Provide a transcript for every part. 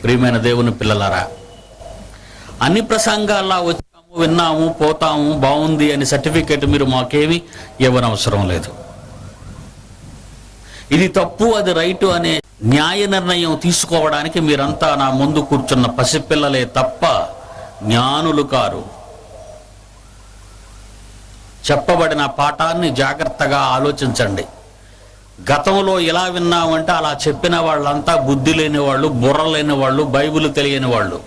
ప్రియమైన దేవుని పిల్లలారా, అన్ని ప్రసంగాల్లో వచ్చాము, విన్నాము, పోతాము, బాగుంది అని సర్టిఫికేట్ మీరు మాకేమి ఇవ్వనవసరం లేదు. ఇది తప్పు, అది రైటు అనే న్యాయ నిర్ణయం తీసుకోవడానికి మీరంతా నా ముందు కూర్చున్న పసిపిల్లలే తప్ప జ్ఞానులు కారు. చెప్పబడిన పాఠాన్ని జాగ్రత్తగా ఆలోచించండి. గతంలో ఇలా విన్నామంటే అలా చెప్పిన వాళ్ళంతా బుద్ధి లేని వాళ్ళు, బుర్ర లేని వాళ్ళు, బైబిల్ తెలియని వాళ్ళు.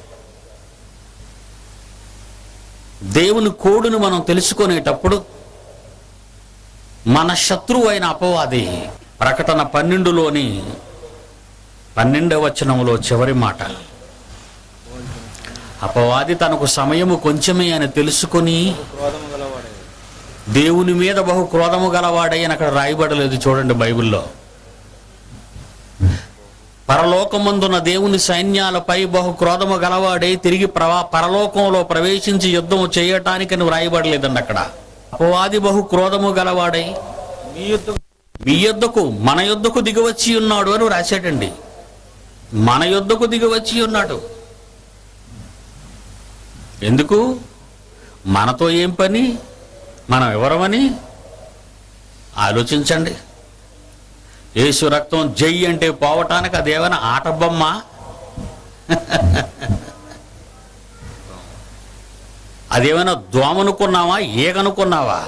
దేవుని కోడును మనం తెలుసుకునేటప్పుడు మన శత్రువు అయిన అపవాది, ప్రకటన 12లోని 12వ వచనంలో చివరి మాట, అపవాది తనకు సమయము కొంచెమే అని తెలుసుకొని దేవుని మీద బహు క్రోధము గలవాడై అని అక్కడ రాయబడలేదు. చూడండి బైబిల్లో. పరలోకమందున్న దేవుని సైన్యాలపై బహు క్రోధము గలవాడై తిరిగి పరలోకంలో ప్రవేశించి యుద్ధము చేయటానికి రాయబడలేదండి అక్కడ. అపవాది బహు క్రోధము గలవాడై మీ యొద్దకు మన యొద్దకు దిగివచ్చి ఉన్నాడు అని రాశాడండి. మన యొద్దకు దిగివచ్చి ఉన్నాడు. ఎందుకు? మనతో ఏం పని? మనం ఎవరమని ఆలోచించండి. యేసు రక్తం జై అంటే పోవటానికి అదేమైనా ఆట బొమ్మ? అదేమైనా దోమనుకున్నావా, ఏగనుకున్నావా?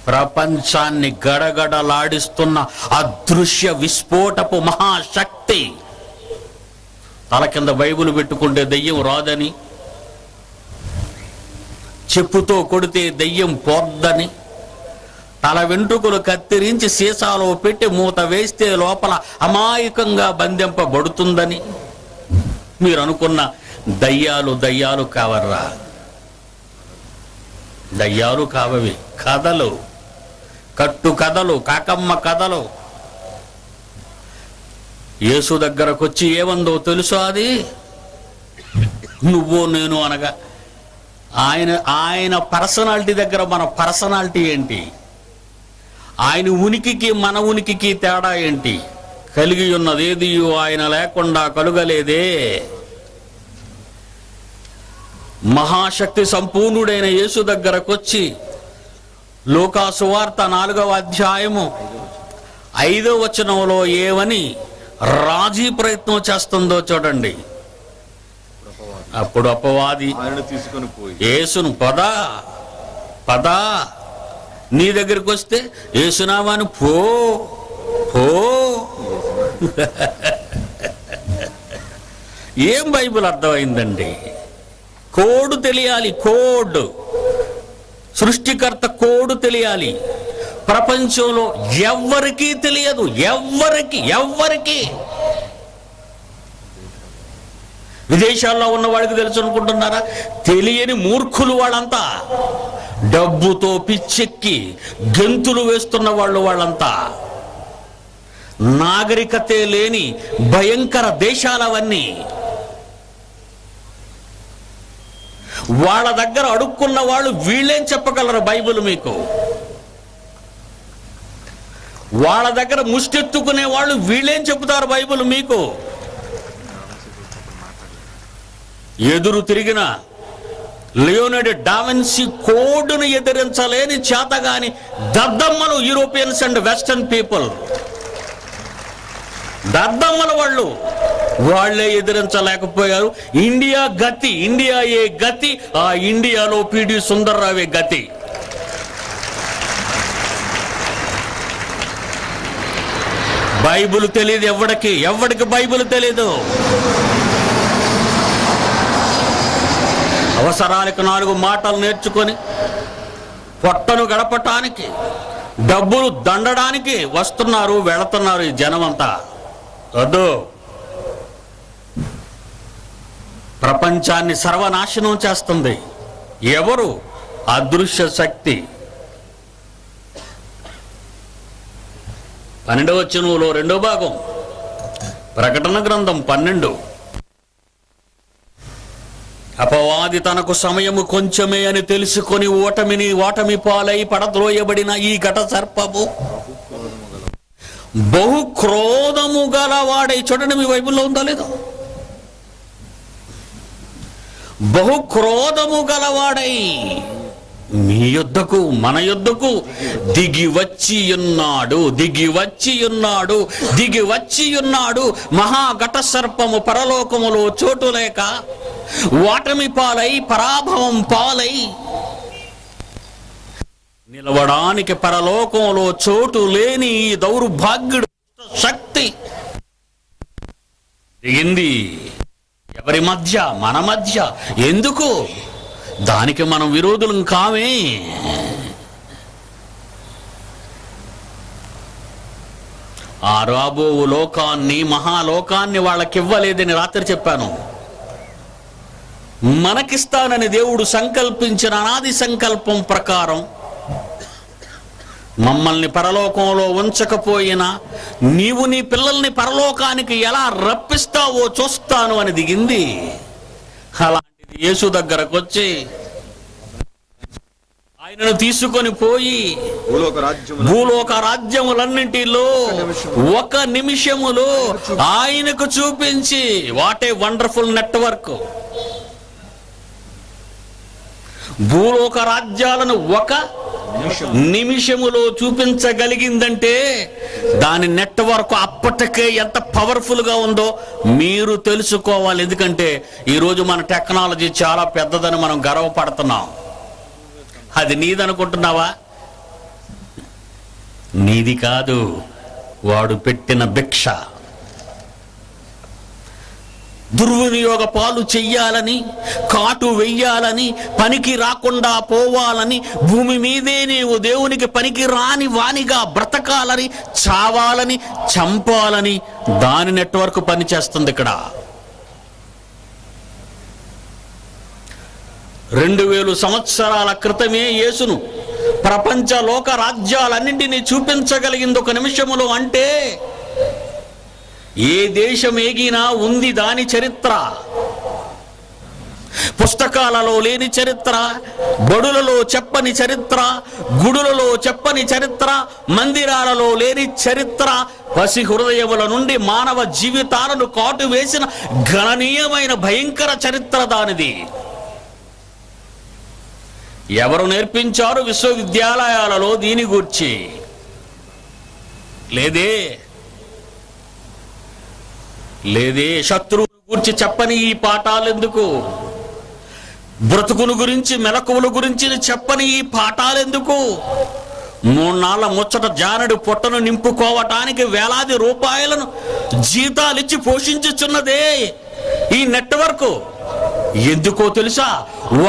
ప్రపంచాన్ని గడగడలాడిస్తున్న అదృశ్య విస్ఫోటపు మహాశక్తి. తల కింద బైబిల్ పెట్టుకుంటే దెయ్యం రాదని, చెప్పుతో కొడితే దెయ్యం పోద్దని, తల వెంట్రుకలు కత్తిరించి సీసాలో పెట్టి మూత వేస్తే లోపల అమాయకంగా బంధింపబడుతుందని మీరు అనుకున్న దయ్యాలు కావర్రా. దయ్యాలు కావవి కథలు, కట్టు కథలు, కాకమ్మ కథలు. యేసు దగ్గరకు వచ్చి ఏమందో తెలుసా? అది నువ్వు నేను అనగా ఆయన పర్సనాలిటీ దగ్గర మన పర్సనాలిటీ ఏంటి? ఆయన ఉనికికి మన ఉనికికి తేడా ఏంటి? కలిగి ఉన్నదేది ఆయన లేకుండా కలుగలేదే. మహాశక్తి సంపూర్ణుడైన యేసు దగ్గరకు వచ్చి లూకాసు వార్త 4వ అధ్యాయము 5వ వచనంలో ఏమని రాజీ ప్రయత్నం చేస్తుందో చూడండి. అప్పుడు అపవాది యేసును పదా నీ దగ్గరికి వస్తే యేసునామాను పో. ఏం బైబిల్ అర్థమైందండి? కోడ్ తెలియాలి. కోడ్, సృష్టికర్త కోడ్ తెలియాలి. ప్రపంచంలో ఎవ్వరికీ తెలియదు. ఎవ్వరికి విదేశాల్లో ఉన్న వాళ్ళకి తెలుసు అనుకుంటున్నారా? తెలియని మూర్ఖులు వాళ్ళంతా. డబ్బుతో పిచ్చెక్కి గెంతులు వేస్తున్న వాళ్ళంతా. నాగరికతే లేని భయంకర దేశాలవన్నీ. వాళ్ళ దగ్గర అడుక్కున్న వాళ్ళు వీళ్ళేం చెప్పగలరు బైబిల్ మీకు? వాళ్ళ దగ్గర ముష్టెత్తుకునే వాళ్ళు వీళ్ళేం చెబుతారు బైబిల్ మీకు? ఎదురు తిరిగిన లియోనార్డో డావిన్సీ కోడ్ను ఎదిరించలేని చేతగాని దద్దమ్మలు యూరోపియన్స్ అండ్ వెస్టర్న్ పీపుల్. దద్దమ్మల వాళ్ళే ఎదిరించలేకపోయారు. ఇండియా ఏ గతి, ఆ ఇండియాలో పిడి సుందర్రావే గతి. బైబిల్ తెలియదు ఎవడికి బైబిల్ తెలీదు. అవసరాలకు 4 మాటలు నేర్చుకొని పొట్టను గడపటానికి, డబ్బులు దండడానికి వస్తున్నారు, వెళుతున్నారు ఈ జనమంతా. వద్దు. ప్రపంచాన్ని సర్వనాశనం చేస్తుంది ఎవరు? అదృశ్య శక్తి. 12వ వచనంలో 2వ భాగం, ప్రకటన గ్రంథం 12. అపవాది తనకు సమయము కొంచెమే అని తెలుసుకొని ఓటమి పాలై పడద్రోయబడిన ఈ ఘట సర్పము బహు క్రోధము గలవాడై. చూడండి మీ బైబిల్లో ఉందా లేదో? బహు క్రోధము గలవాడై మీ యొద్దకు, మన యొద్దకు దిగి వచ్చి ఉన్నాడు, దిగి వచ్చి ఉన్నాడు, దిగి వచ్చి ఉన్నాడు. మహాఘట సర్పము పరలోకములో చోటు లేక వాటమి పాలై, పరాభవం పాలై నిలవడానికి పరలోకంలో చోటు లేని ఈ దౌర్భాగ్యుడు శక్తి దిగింది. ఎవరి మధ్య? మన మధ్య. ఎందుకు? దానికి మనం విరోధులం కామే. ఆ రాబో లోకాన్ని, మహాలోకాన్ని వాళ్ళకివ్వలేదని రాత్రి చెప్పాను. మనకిస్తానని దేవుడు సంకల్పించిన అనాది సంకల్పం ప్రకారం మమ్మల్ని పరలోకంలో ఉంచకపోయినా నీవు నీ పిల్లల్ని పరలోకానికి ఎలా రప్పిస్తావో చూస్తాను అని దిగింది. అలాంటిది యేసు దగ్గరకు వచ్చి ఆయనను తీసుకొని పోయి భూలోక రాజ్యములన్నింటిలో ఒక నిమిషములో ఆయనకు చూపించి, వాట్ ఏ వండర్ఫుల్ నెట్వర్క్. భూలోక రాజ్యాలను ఒక నిమిషములో చూపించగలిగిందంటే దాని నెట్వర్క్ అప్పటికే ఎంత పవర్ఫుల్ గా ఉందో మీరు తెలుసుకోవాలి. ఎందుకంటే ఈరోజు మన టెక్నాలజీ చాలా పెద్దదని మనం గర్వపడుతున్నాం. అది నీదనుకుంటున్నావా? నీది కాదు, వాడు పెట్టిన భిక్ష. దుర్వినియోగ పాలు చెయ్యాలని, కాటు వెయ్యాలని, పనికి రాకుండా పోవాలని, భూమి మీదే నీవు దేవునికి పనికి రాని వానిగా బ్రతకాలని, చావాలని, చంపాలని దాని నెట్వర్క్ పనిచేస్తుంది. ఇక్కడ 2000 సంవత్సరాల క్రితమే యేసును ప్రపంచ లోక రాజ్యాలన్నింటినీ చూపించగలిగింది ఒక నిమిషములో. అంటే ఏ దేశం ఏగినా ఉంది దాని చరిత్ర. పుస్తకాలలో లేని చరిత్ర, బడులలో చెప్పని చరిత్ర, గుడులలో చెప్పని చరిత్ర, మందిరాలలో లేని చరిత్ర, పసి హృదయముల నుండి మానవ జీవితాలను కాటు వేసిన గణనీయమైన భయంకర చరిత్ర దానిది. ఎవరు నేర్పించారు విశ్వవిద్యాలయాలలో దీని గూర్చి? లేదే. శత్రువుని గురించి చెప్పని ఈ పాఠాలు ఎందుకు? బ్రతుకును గురించి, మెలకువల గురించి చెప్పని ఈ పాఠాలు ఎందుకు? 3 నాళ్ళ ముచ్చట జానడు పొట్టను నింపుకోవటానికి వేలాది రూపాయలను జీతాలిచ్చి పోషించుచున్నదే ఈ నెట్వర్క్. ఎందుకో తెలుసా?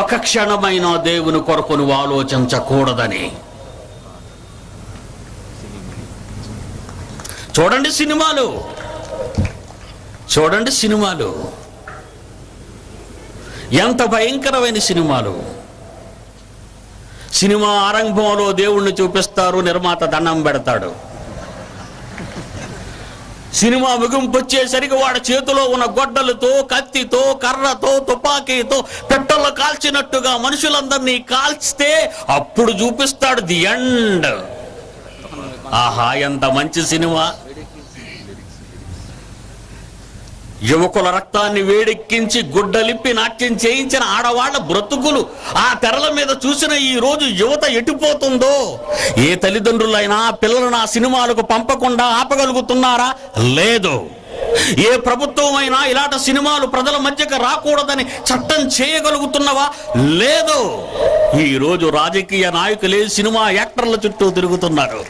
ఒక క్షణమైన దేవుని కొరకు నువ్వు ఆలోచించకూడదని. చూడండి సినిమాలు ఎంత భయంకరమైన సినిమాలు. సినిమా ఆరంభంలో దేవుణ్ణి చూపిస్తారు, నిర్మాత దండం పెడతాడు. సినిమా ముగింపు వచ్చేసరికి వాడి చేతిలో ఉన్న గొడ్డలతో, కత్తితో, కర్రతో, తుపాకీతో పెట్టెలు కాల్చినట్టుగా మనుషులందరినీ కాల్చితే అప్పుడు చూపిస్తాడు ది ఎండ్. ఆహా, ఎంత మంచి సినిమా! యువకుల రక్తాన్ని వేడెక్కించి గుడ్డలిప్పి నాట్యం చేయించిన ఆడవాళ్ల బ్రతుకులు ఆ తెరల మీద చూసిన ఈ రోజు యువత ఎటుపోతుందో. ఏ తల్లిదండ్రులైనా పిల్లలను ఆ సినిమాలకు పంపకుండా ఆపగలుగుతున్నారా? లేదు. ఏ ప్రభుత్వం అయినా ఇలాంటి సినిమాలు ప్రజల మధ్యకు రాకూడదని చట్టం చేయగలుగుతున్నవా? లేదు. ఈ రోజు రాజకీయ నాయకులే సినిమా యాక్టర్ల చుట్టూ తిరుగుతున్నారు.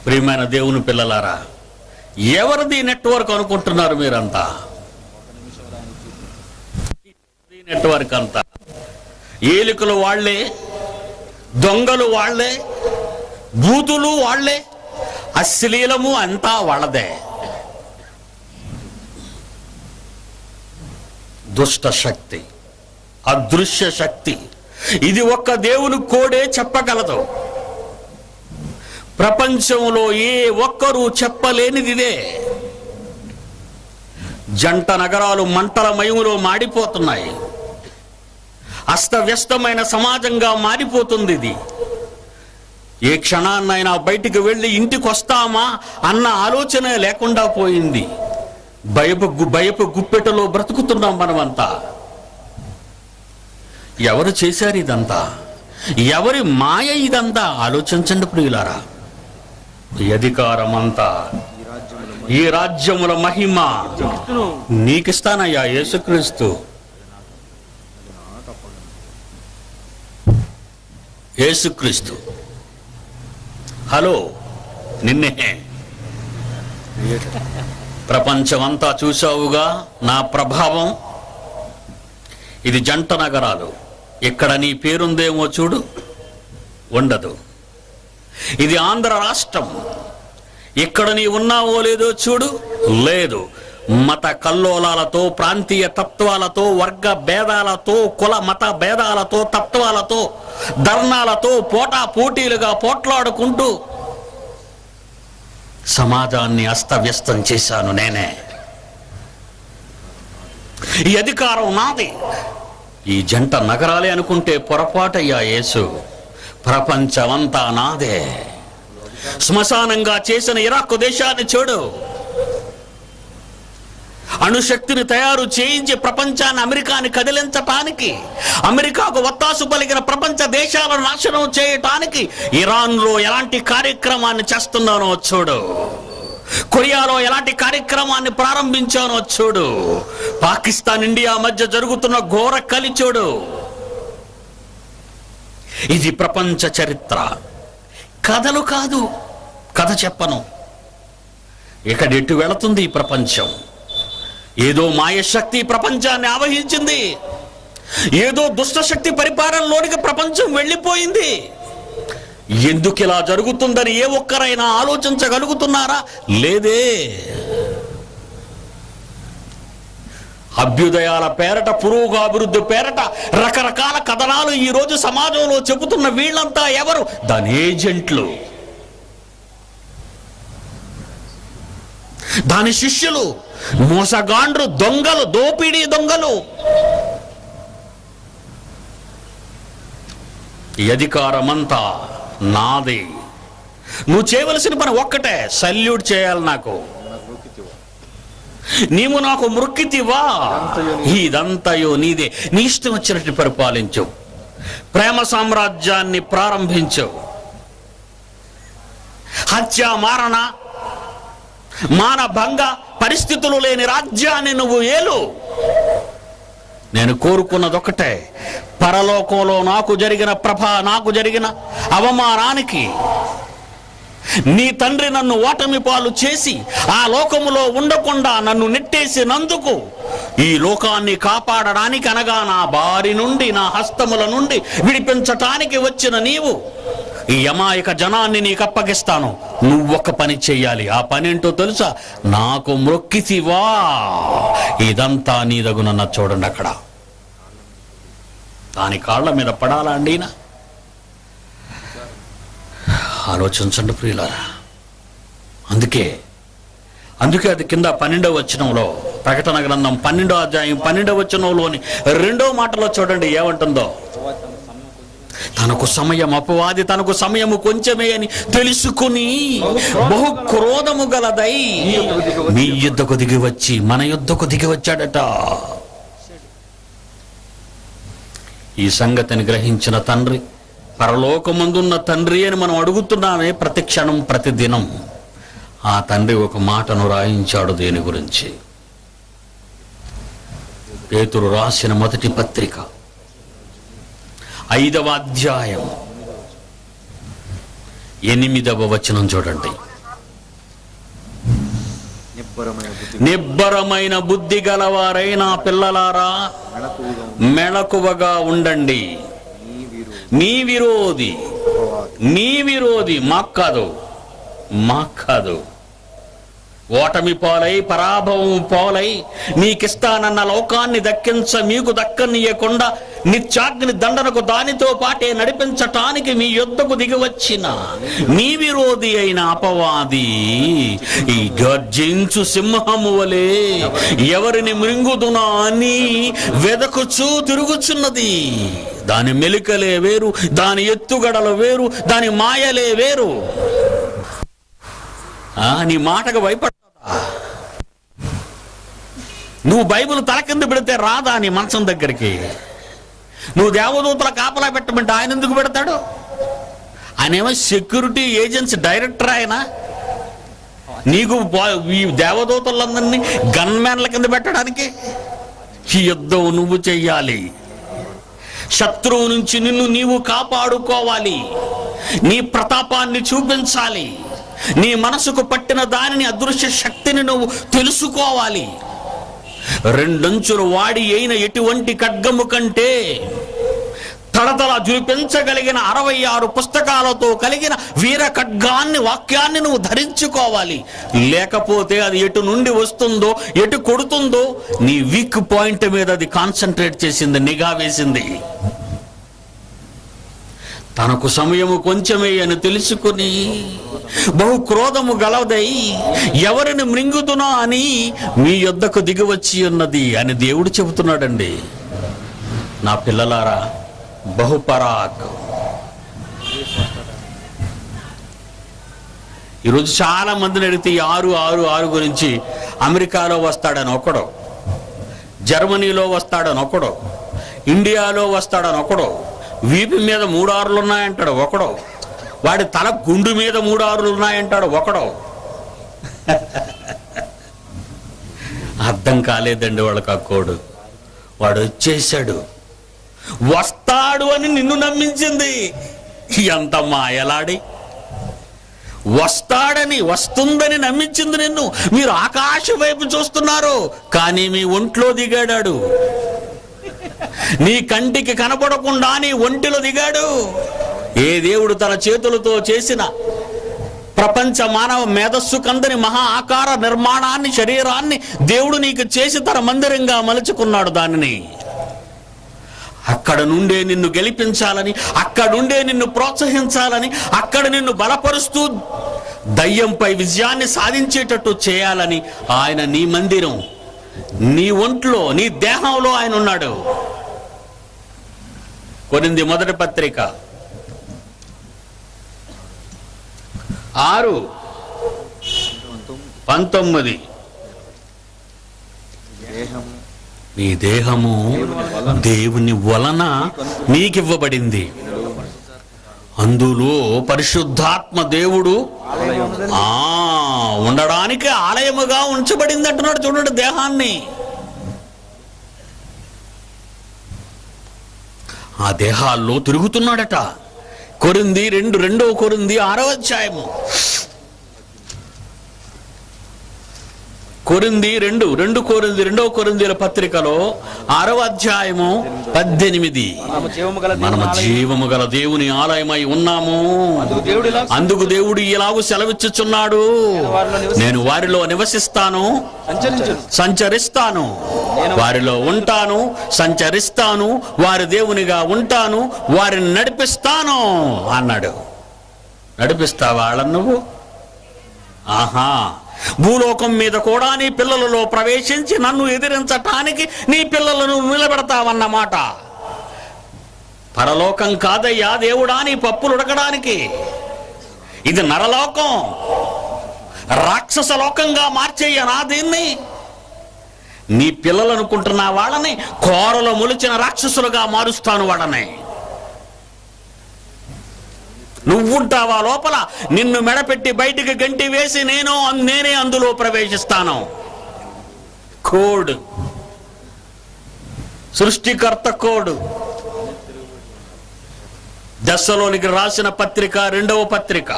ప్రియమైన దేవుని పిల్లలారా, ఎవరిది నెట్వర్క్ అనుకుంటున్నారు మీరంతా? నెట్వర్క్ అంతా ఏలికలు వాళ్లే, దొంగలు వాళ్లే, బూతులు వాళ్లే, అశ్లీలము అంతా వాళ్ళదే. దుష్ట శక్తి, అదృశ్య శక్తి. ఇది ఒక్క దేవుని కోడే చెప్పగలదు. ప్రపంచంలో ఏ ఒక్కరూ చెప్పలేనిదిదే. జంట నగరాలు మంటల మయములో మాడిపోతున్నాయి. అస్తవ్యస్తమైన సమాజంగా మారిపోతుంది ఇది. ఏ క్షణాన్నైనా బయటికి వెళ్ళి ఇంటికి వస్తామా అన్న ఆలోచన లేకుండా పోయింది. భయపు గుప్పెటలో బ్రతుకుతున్నాం మనమంతా. ఎవరు చేశారు ఇదంతా? ఎవరి మాయ ఇదంతా? ఆలోచించండి ప్రియులారా. ఈ అధికారమంతా, ఈ రాజ్యముల మహిమ నీకిస్తానయ్యా యేసుక్రీస్తు. యేసుక్రీస్తు హలో, నిన్నే. ప్రపంచమంతా చూసావుగా నా ప్రభావం. ఇది జంట నగరాలు. ఇక్కడ నీ పేరుందేమో చూడు, ఉండదు. ఇది ఆంధ్ర రాష్ట్రం. ఇక్కడ నీ ఉన్నావో లేదో చూడు, లేదు. మత కల్లోలాలతో, ప్రాంతీయ తత్వాలతో, వర్గ భేదాలతో, కుల మత భేదాలతో, తత్వాలతో, ధర్నాలతో పోటీలుగా పోట్లాడుకుంటూ సమాజాన్ని అస్తవ్యస్తం చేశాను నేనే. ఈ అధికారం నాది. ఈ జంట నగరాలే అనుకుంటే పొరపాటయ్యా యేసు. ప్రపంచమంతా నాదే. శ్మశానంగా చేసిన ఇరాక్ దేశాన్ని చూడు. అణుశక్తిని తయారు చేయించి ప్రపంచాన్ని, అమెరికాని కదిలించటానికి, అమెరికాకు ఒత్తాసు పలికిన ప్రపంచ దేశాలను నాశనం చేయటానికి ఇరాన్లో ఎలాంటి కార్యక్రమాన్ని చేస్తున్నానో చూడు. కొరియాలో ఎలాంటి కార్యక్రమాన్ని ప్రారంభించానో చూడు. పాకిస్తాన్, ఇండియా మధ్య జరుగుతున్న ఘోర కలి చూడు. ఇది ప్రపంచ చరిత్ర. కథలు కాదు, కథ చెప్పను. ఎక్కడెట్టు వెళుతుంది ఈ ప్రపంచం? ఏదో మాయశక్తి ప్రపంచాన్ని ఆవహించింది. ఏదో దుష్టశక్తి పరిపాలనలోనికి ప్రపంచం వెళ్ళిపోయింది. ఎందుకు ఇలా జరుగుతుందని ఏ ఒక్కరైనా ఆలోచించగలుగుతున్నారా? లేదే. అభ్యుదయాల పేరట, పురోగాభివృద్ధి పేరట రకరకాల కథనాలు ఈ రోజు సమాజంలో చెబుతున్న వీళ్ళంతా ఎవరు? దాని ఏజెంట్లు, దాని శిష్యులు, మోసగాండ్రు, దొంగలు, దోపిడీ దొంగలు. ఈ అధికారమంతా నాది. నువ్వు చేయవలసిన పని ఒక్కటే, సల్యూట్ చేయాలి నాకు. నీవు నాకు మృక్కితివా, ఇదంతయో నీదే. నీ ఇష్టం వచ్చినట్టు పరిపాలించు. ప్రేమ సామ్రాజ్యాన్ని ప్రారంభించు. హత్య, మారణ, మానభంగ పరిస్థితులు లేని రాజ్యాన్ని నువ్వు ఏలు. నేను కోరుకున్నదొక్కటే, పరలోకంలో నాకు జరిగిన అవమానానికి నీ తండ్రి నన్ను ఓటమి పాలు చేసి ఆ లోకములో ఉండకుండా నన్ను నెట్టేసినందుకు ఈ లోకాన్ని కాపాడడానికి, అనగా నా బారి నుండి, నా హస్తముల నుండి విడిపించటానికి వచ్చిన నీవు, ఈ అమాయక జనాన్ని నీకు అప్పగిస్తాను. నువ్వొక్క పని చెయ్యాలి. ఆ పని ఏంటో తెలుసా? నాకు మ్రొక్కితివా, ఇదంతా నీదగునన్న. చూడండి అక్కడ, దాని కాళ్ళ మీద పడాలా అండి? ఆలోచించండి ప్రియులారా. అందుకే అది కింద 12వ వచనంలో, ప్రకటన గ్రంథం 12వ అధ్యాయం 12వ వచనంలోని 2వ మాటలో చూడండి ఏమంటుందో. తనకు సమయం, అపవాది తనకు సమయము కొంచెమే అని తెలుసుకుని బహు క్రోధము గలదై మీ యుద్ధకు దిగి వచ్చి, మన యుద్ధకు దిగి వచ్చాడట. ఈ సంగతిని గ్రహించిన తండ్రి, పరలోకమందున్న తండ్రి అని మనం అడుగుతున్నామే ప్రతి క్షణం, ప్రతిదినం. ఆ తండ్రి ఒక మాటను రాయించాడు దేని గురించి? పేతురు రాసిన మొదటి పత్రిక 5వ అధ్యాయం 8వ వచనం చూడండి. నిబ్బరమైన బుద్ధి గలవారైన పిల్లలారా, మెళకువగా ఉండండి. నీ విరోధి మాకు కాదు. ఓటమి పాలై, పరాభవం పాలై, నీకిస్తానన్న లోకాన్ని మీకు దక్కనీయకుండా నిత్యాగ్ని దండనకు దానితో పాటే నడిపించటానికి మీ యొద్దకు దిగి వచ్చిన మీ విరోధి అయిన అపవాది ఈ గర్జించు సింహము వలె ఎవరిని మృంగుదునా అని వెదకుచూ తిరుగుచున్నది. దాని మెలికలే వేరు, దాని ఎత్తుగడలు వేరు, దాని మాయలే వేరు. నీ మాటకు భయపడతా? నువ్వు బైబిల్ తల కింద పెడితే రాదా నీ మంచం దగ్గరికి? నువ్వు దేవదూతల కాపలా పెట్టమంటే ఆయన ఎందుకు పెడతాడు? ఆయన ఏమో సెక్యూరిటీ ఏజెన్సీ డైరెక్టర్. ఆయన నీకు ఈ దేవదూతలందరినీ గన్మ్యాన్ల కింద పెట్టడానికి ఈ యుద్ధం నువ్వు చెయ్యాలి. శత్రువు నుంచి నిన్ను నీవు కాపాడుకోవాలి. నీ ప్రతాపాన్ని చూపించాలి. నీ మనసుకు పట్టిన దానిని, అదృశ్య శక్తిని నువ్వు తెలుసుకోవాలి. రెండంచులు వాడి అయిన ఎటువంటి ఖడ్గము కంటే తడతల జులిపించగలిగిన 66 పుస్తకాలతో కలిగిన వీర ఖడ్గాన్ని, వాక్యాన్ని నువ్వు ధరించుకోవాలి. లేకపోతే అది ఎటు నుండి వస్తుందో, ఎటు కొడుతుందో, నీ వీక్ పాయింట్ మీద అది కాన్సన్ట్రేట్ చేసింది, నిఘా వేసింది. తనకు సమయము కొంచెమే అని తెలుసుకుని బహు క్రోధము గలదై ఎవరిని మృంగుదునో అని మీ యొద్దకు దిగివచ్చి ఉన్నది అని దేవుడు చెబుతున్నాడండి. నా పిల్లలారా, బహుపరాక్. ఈరోజు చాలా మందిని అడిగితే 666 గురించి అమెరికాలో వస్తాడని ఒకడు, జర్మనీలో వస్తాడని ఒకడు, ఇండియాలో వస్తాడని ఒకడు, వీపు మీద 3 ఆరులు ఉన్నాయంటాడు ఒకడు, వాడి తల గుండు మీద 3 ఆరులు ఉన్నాయంటాడు ఒకడు. అర్థం కాలేదండి వాళ్ళకి ఆ కోడు. వాడు వచ్చేసాడు, వస్తాడు అని నిన్ను నమ్మించింది. ఎంత మాయలాడి! వస్తాడని, వస్తుందని నమ్మించింది నిన్ను. మీరు ఆకాశం వైపు చూస్తున్నారు, కానీ మీ ఒంట్లో దిగాడాడు. నీ కంటికి కనపడకుండా నీ ఒంటిలో దిగాడు. ఏ దేవుడు తన చేతులతో చేసిన ప్రపంచ మానవ మేధస్సు కందని మహా ఆకార నిర్మాణాన్ని, శరీరాన్ని దేవుడు నీకు చేసి తన మందిరంగా మలుచుకున్నాడు. దానిని అక్కడ నుండే నిన్ను గెలిపించాలని, అక్కడ నుండే నిన్ను ప్రోత్సహించాలని, అక్కడ నిన్ను బలపరుస్తూ దయ్యంపై విజయాన్ని సాధించేటట్టు చేయాలని ఆయన నీ మందిరం, నీ ఒంట్లో, నీ దేహంలో ఆయన ఉన్నాడు. కొరింథీ మొదటి పత్రిక 6:19 నీ దేహము దేవుని వలన నీకివ్వబడింది, అందులో పరిశుద్ధాత్మ దేవుడు ఉండడానికి ఆలయముగా ఉంచబడింది అంటున్నాడు. చూడండి, దేహాన్ని. ఆ దేహాల్లో తిరుగుతున్నాడట. కొరింథీ 2 కొరింథీ 6వ అధ్యాయము, కొరింథీ 2 కొరింథీల పత్రికలో 6వ అధ్యాయము 18 మనము జీవము గల దేవుని ఆలయమై ఉన్నాము, అందుకు దేవుడు ఇలాగూ సెలవిచ్చుచున్నాడు, నేను వారిలో నివసిస్తాను, సంచరిస్తాను, వారిలో ఉంటాను, సంచరిస్తాను, వారి దేవునిగా ఉంటాను, వారిని నడిపిస్తాను అన్నాడు. నడిపిస్తావా వాళ్ళను నువ్వు? ఆహా. భూలోకం మీద కూడా నీ పిల్లలలో ప్రవేశించి నన్ను ఎదిరించటానికి నీ పిల్లలను నిలబెడతావన్నమాట. పరలోకం కాదయ్యా దేవుడా నీ పప్పులు ఉడకడానికి. ఇది నరలోకం, రాక్షస లోకంగా మార్చేయనా దీన్ని? నీ పిల్లలు అనుకుంటున్న వాళ్ళని కోరలో మొలిచిన రాక్షసులుగా మారుస్తాను వాళ్ళని. నువ్వుంటావా లోపల? నిన్ను మెడపెట్టి బయటికి గంటి వేసి నేనే అందులో ప్రవేశిస్తాను. కోడ్, సృష్టికర్త కోడ్. దెస్సలోనికి రాసిన పత్రిక 2వ పత్రిక,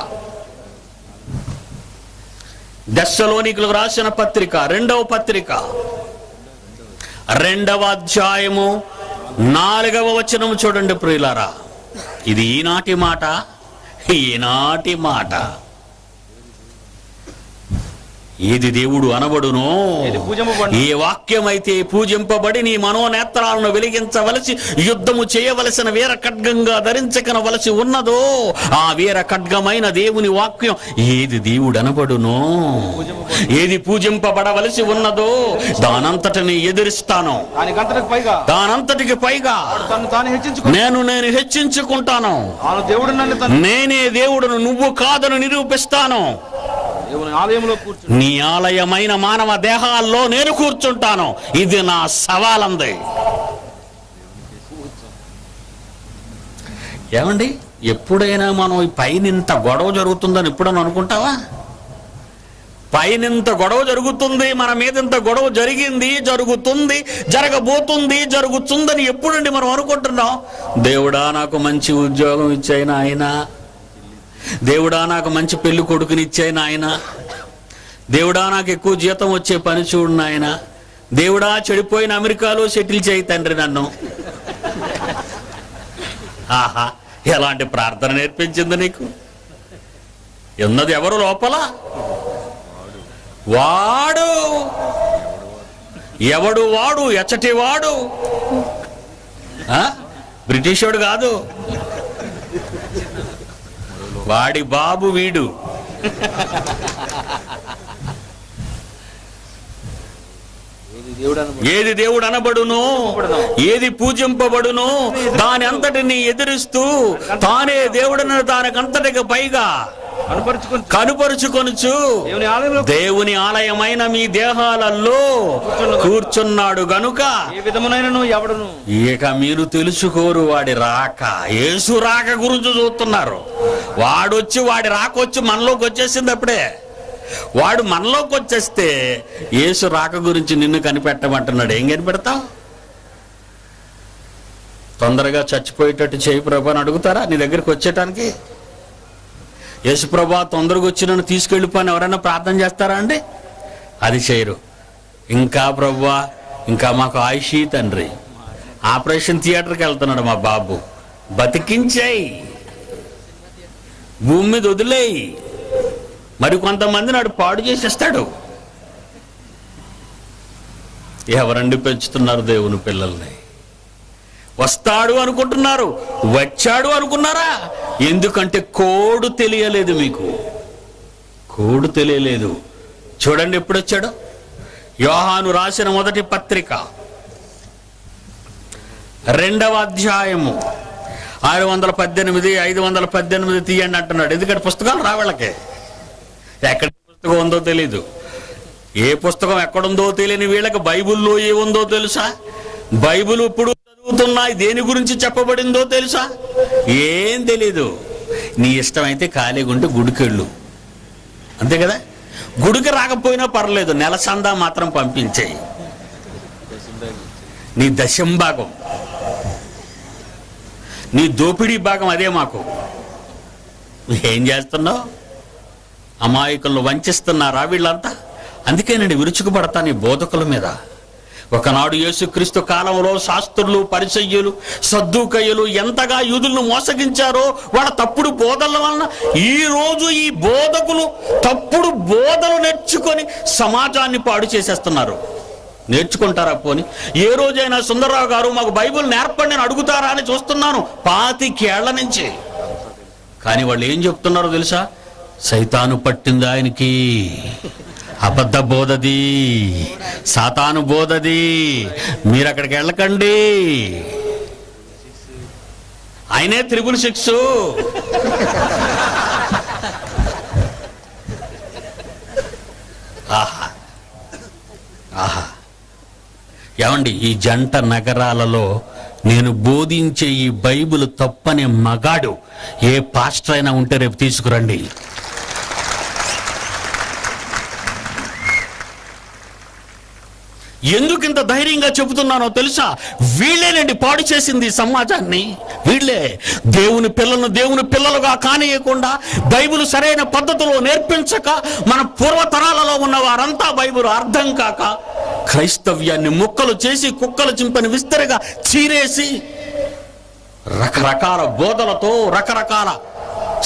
దెస్సలోనికులకు రాసిన పత్రిక 2వ పత్రిక 2వ అధ్యాయము 4వ వచనము చూడండి ప్రియులారా. ఇది ఈనాటి మాట, ఈనాటి మాట. ఏది దేవుడు అనబడునో, ఏ వాక్యమైతే పూజింపబడి నీ మనోనేత్రాలను వెలిగించవలసి యుద్ధము చేయవలసిన వీర ఖడ్గంగా ధరించకనవలసి ఉన్నదో ఆ వీర ఖడ్గమైన దేవుని వాక్యం ఏది దేవుడు అనబడునో, ఏది పూజింపబడవలసి ఉన్నదో దానంతటిని ఎదిరిస్తాను, దానంతటికి పైగా నేను హెచ్చించుకుంటాను, నేనే దేవుడును నువ్వు కాదని నిరూపిస్తాను, నీ ఆలయమైన మానవ దేహాల్లో నేను కూర్చుంటాను. ఇది నా సవాలంది. ఏమండి, ఎప్పుడైనా మనం ఈ పైనింత గొడవ జరుగుతుందని ఎప్పుడన్నా అనుకుంటావా? పైనింత గొడవ జరుగుతుంది, మన మీద ఇంత గొడవ జరిగింది, జరుగుతుంది, జరగబోతుంది, జరుగుతుందని ఎప్పుడండి మనం అనుకుంటున్నాం? దేవుడా నాకు మంచి ఉద్యోగం ఇచ్చాయిన ఆయన, దేవుడా నాకు మంచి పెళ్లి కొడుకుని ఇచ్చాయిన ఆయన, దేవుడా నాకు ఎక్కువ జీతం వచ్చే పని చూడు నాయన, దేవుడా చెడిపోయిన అమెరికాలో సెటిల్ చేయి తండ్రి నన్ను. ఆహా, ఎలాంటి ప్రార్థన నేర్పించింది నీకు? ఉన్నది ఎవరు లోపల? వాడు. ఎవడు వాడు? ఎచ్చటి వాడు, బ్రిటిష్ వాడు కాదు, వాడి బాబు వీడు. ఏది దేవుడు అనబడును, ఏది పూజింపబడును దాని అంతటిని ఎదిరిస్తూ తానే దేవుడని దానికంతటికి పైగా కనుపరుచుకొనుచు దేవుని ఆలయమైన మీ దేహాలలో కూర్చున్నాడు గనుక ఇక మీరు తెలుసుకోరు వాడి రాక. యేసు రాక గురించి చూస్తున్నారు. వాడి రాక వచ్చి మనలోకి వచ్చేసింది అప్పుడే. వాడు మనలోకి వచ్చేస్తే యేసు రాక గురించి నిన్ను కనిపెట్టమంటున్నాడు. ఏం కనిపెడతావు? తొందరగా చచ్చిపోయేటట్టు చేయి ప్రభు అని అడుగుతారా నీ దగ్గరికి వచ్చేటానికి? యేసు ప్రభా తొందరగా వచ్చి నన్ను తీసుకెళ్ళిపోని ఎవరైనా ప్రార్థన చేస్తారా అండి? అది చేయరు. ఇంకా ప్రభువా ఇంకా మాకు ఆయుషీ తండ్రి, ఆపరేషన్ థియేటర్కి వెళ్తున్నాడు మా బాబు, బతికించేయి, భూమి మీద వదిలేయి. మరి కొంతమంది నాడు పాడు చేసేస్తాడు. ఎవరండి పెంచుతున్నారు దేవుని పిల్లల్ని? వస్తాడు అనుకుంటున్నారు, వచ్చాడు అనుకున్నారా? ఎందుకంటే కోడ్ తెలియలేదు మీకు, కోడ్ తెలియలేదు. చూడండి ఎప్పుడు వచ్చాడు. యోహాను రాసిన మొదటి పత్రిక 2వ అధ్యాయము 618 518 తీయండి అంటున్నాడు. ఎందుకంటే పుస్తకాలు రావాళ్ళకే, ఎక్కడ పుస్తకం ఉందో తెలీదు. ఏ పుస్తకం ఎక్కడుందో తెలియని వీళ్ళకి బైబిల్లో ఏముందో తెలుసా? బైబిల్ ఇప్పుడు చదువుతున్నాయి, దేని గురించి చెప్పబడిందో తెలుసా? ఏం తెలీదు. నీ ఇష్టమైతే ఖాళీగా ఉంటే గుడికెళ్ళు, అంతే కదా. గుడికి రాకపోయినా పర్లేదు, నెల సందా మాత్రం పంపించేయి. నీ దశంభాగం, నీ దోపిడీ భాగం అదే మాకు. ఏం చేస్తున్నావు? అమాయకులను వంచిస్తున్నారా వీళ్ళంతా? అందుకేనండి విరుచుకుపడతా నీ బోధకుల మీద. ఒకనాడు యేసుక్రీస్తు కాలంలో శాస్త్రులు, పరిసయ్యులు, సద్దూకయ్యులు ఎంతగా యూదులను మోసగించారో వాళ్ళ తప్పుడు బోధల వలన ఈ రోజు ఈ బోధకులు తప్పుడు బోధలు నేర్చుకొని సమాజాన్ని పాడు చేసేస్తున్నారు. నేర్చుకుంటారా పోని? ఏ రోజైనా సుందరరావు గారు మాకు బైబిల్ నేర్పండి అని అడుగుతారా అని చూస్తున్నాను 25 ఏళ్ల నుంచి. కానీ వాళ్ళు ఏం చెప్తున్నారో తెలుసా? సైతాను పట్టింది ఆయనకి, అబద్ధ బోధది, సాతాను బోధది, మీరు అక్కడికి వెళ్ళకండి, ఆయనే 666. ఆహా ఆహా. ఏమండి, ఈ జంట నగరాలలో నేను బోధించే ఈ బైబిల్ తప్పనే మగాడు ఏ పాస్టర్ అయినా ఉంటే రేపు తీసుకురండి. ఎందుకు ఇంత ధైర్యంగా చెబుతున్నానో తెలుసా? వీళ్ళేనండి పాడు చేసింది సమాజాన్ని. వీళ్ళే దేవుని పిల్లలను దేవుని పిల్లలుగా కానియకుండా, బైబిల్ సరైన పద్ధతిలో నేర్పించక, మన పూర్వతరాలలో ఉన్న వారంతా బైబిల్ అర్థం కాక క్రైస్తవ్యాన్ని ముక్కలు చేసి కుక్కలు చింపని విస్తరగా చీరేసి రకరకాల బోధలతో, రకరకాల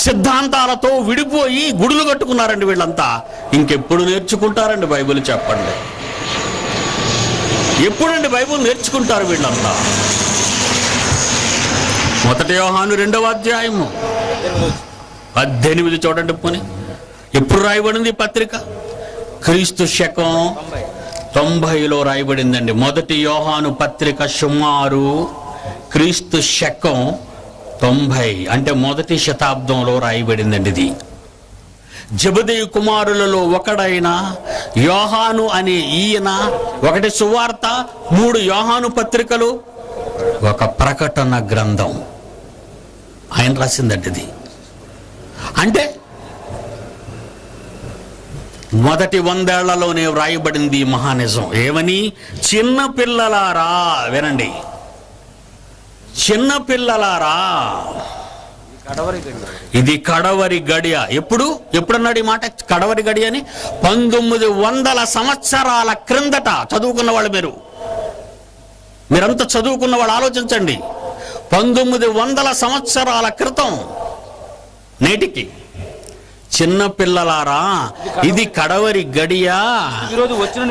సిద్ధాంతాలతో విడిపోయి గుడులు కట్టుకున్నారండి వీళ్ళంతా. ఇంకెప్పుడు నేర్చుకుంటారండి బైబిల్ చెప్పండి? ఎప్పుడండి బైబిల్ నేర్చుకుంటారు వీళ్ళంతా? 1 యోహాను 2వ అధ్యాయము 18 చూడండి. పోనీ ఎప్పుడు రాయబడింది ఈ పత్రిక? క్రీస్తు శకం 90లో రాయబడిందండి. 1 యోహాను పత్రిక సుమారు క్రీస్తు శకం 90 అంటే 1వ శతాబ్దంలో రాయబడిందండి. ఇది జెబెదయి కుమారులలో ఒకడైన యోహాను అనే ఈయన 1 సువార్త, 3 యోహాను పత్రికలు, 1 ప్రకటన గ్రంథం ఆయన రాసిందండి. ఇది అంటే మొదటి 100 ఏళ్లలోనే వ్రాయబడింది మహానిజం. ఏమని? చిన్న పిల్లలారా వినండి, చిన్న పిల్లలారా ఇది కడవరి గడియ. ఎప్పుడన్నాడు ఈ మాట కడవరి గడియ అని? 1900 సంవత్సరాల క్రిందట. చదువుకున్న వాళ్ళు మీరంతా చదువుకున్న వాళ్ళు ఆలోచించండి. 1900 సంవత్సరాల క్రితం నేటికి చిన్న పిల్లలారా ఇది కడవరి గడియ,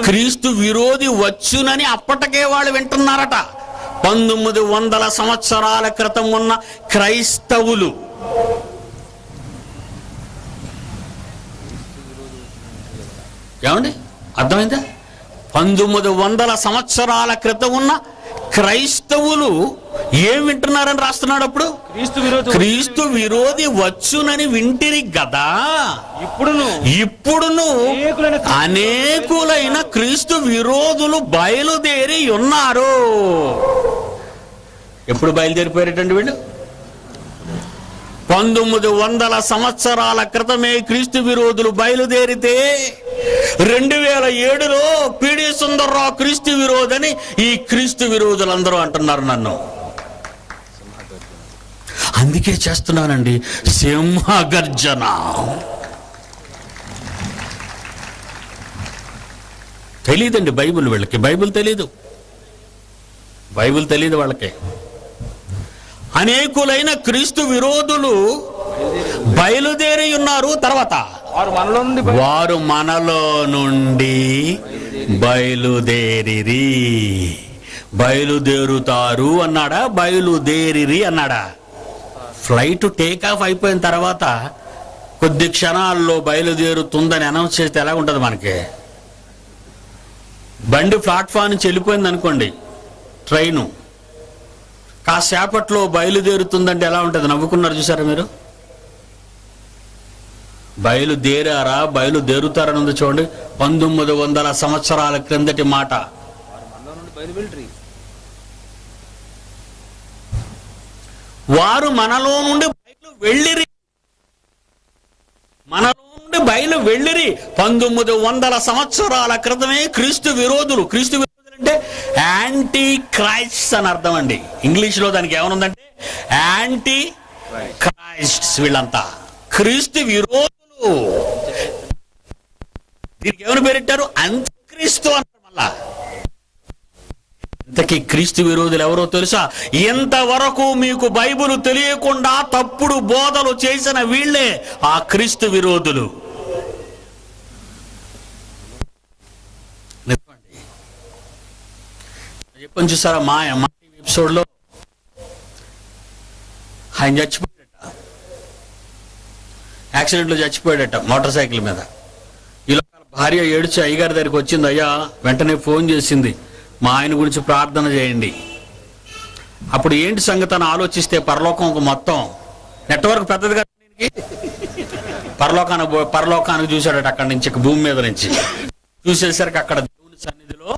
క్రీస్తు విరోధి వచ్చునని అప్పటికే వాళ్ళు వింటున్నారట. 1900 సంవత్సరాల క్రితం ఉన్న క్రైస్తవులు. ఏమండి అర్థమైందా? 1900 సంవత్సరాల క్రితం ఉన్న క్రైస్తవులు ఏం వింటున్నారని రాస్తున్నాడు. అప్పుడు క్రీస్తు విరోధి వచ్చునని వింటిరి గదా. ఇప్పుడును అనేకులైన క్రీస్తు విరోధులు బయలుదేరి ఉన్నారు. ఎప్పుడు బయలుదేరిపోయారటండి వీళ్ళు? 1900 సంవత్సరాల క్రితమే క్రీస్తు విరోధులు బయలుదేరితే 2007లో పిడి సుందర్రావు క్రీస్తు విరోధని ఈ క్రీస్తు విరోధులందరూ అంటున్నారు నన్ను. అందుకే చేస్తున్నానండి సింహగర్జన. తెలీదండి బైబిల్ వీళ్ళకి. బైబిల్ తెలీదు వాళ్ళకి. అనేకులైన క్రీస్తు విరోధులు బయలుదేరి ఉన్నారు. తర్వాత వారు మనలో నుండి బయలుదేరుతారు అన్నాడా? బయలుదేరిరి అన్నాడా? ఫ్లైట్ టేక్ ఆఫ్ అయిపోయిన తర్వాత కొద్ది క్షణాల్లో బయలుదేరుతుందని అనౌన్స్ చేస్తే ఎలా ఉంటుంది మనకి? బండి ప్లాట్ఫామ్ నుంచి వెళ్ళిపోయింది అనుకోండి, ట్రైను కాసేపట్లో బయలుదేరుతుందంటే ఎలా ఉంటుంది? నవ్వుకున్నారు చూసారా మీరు? బయలుదేరుతారని ఉంది చూడండి. 1900 సంవత్సరాల క్రిందటి మాట. వారు మనలో నుండి బయలు వెళ్ళిరి. 1900 సంవత్సరాల క్రితమే క్రీస్తు విరోధులు అంటే యాంటీ క్రైస్ట్ అని అర్థం అండి. ఇంగ్లీష్లో దానికి ఏమనుందంటే యాంటీ క్రైస్ట్. వీళ్ళంతా క్రీస్తు విరోధులు. దీనికి ఏమని పేరెట్టారు? అంత్యక్రీస్తు అంటారు. మళ్ళా ఇంతకీ క్రీస్తు విరోధులు ఎవరో తెలుసా? ఇంతవరకు మీకు బైబిల్ తెలియకుండా తప్పుడు బోధలు చేసిన వీళ్ళే ఆ క్రీస్తు విరోధులు. చెప్పని చూసారా? మా ఎపిసోడ్ లో ఆయన చచ్చిపోయాడట, యాక్సిడెంట్లో చచ్చిపోయాడట మోటార్ సైకిల్ మీద. ఇలా భార్య ఏడ్చి అయ్యగారి దగ్గరికి వచ్చింది. అయ్యా వెంటనే ఫోన్ చేసింది, మా ఆయన గురించి ప్రార్థన చేయండి. అప్పుడు ఏంటి సంగతి అని ఆలోచిస్తే పరలోకం మొత్తం నెట్వర్క్ పెద్దదిగా పరలోకానికి చూశాడట. అక్కడి నుంచి భూమి మీద నుంచి చూసేసరికి అక్కడ దేవుని సన్నిధిలో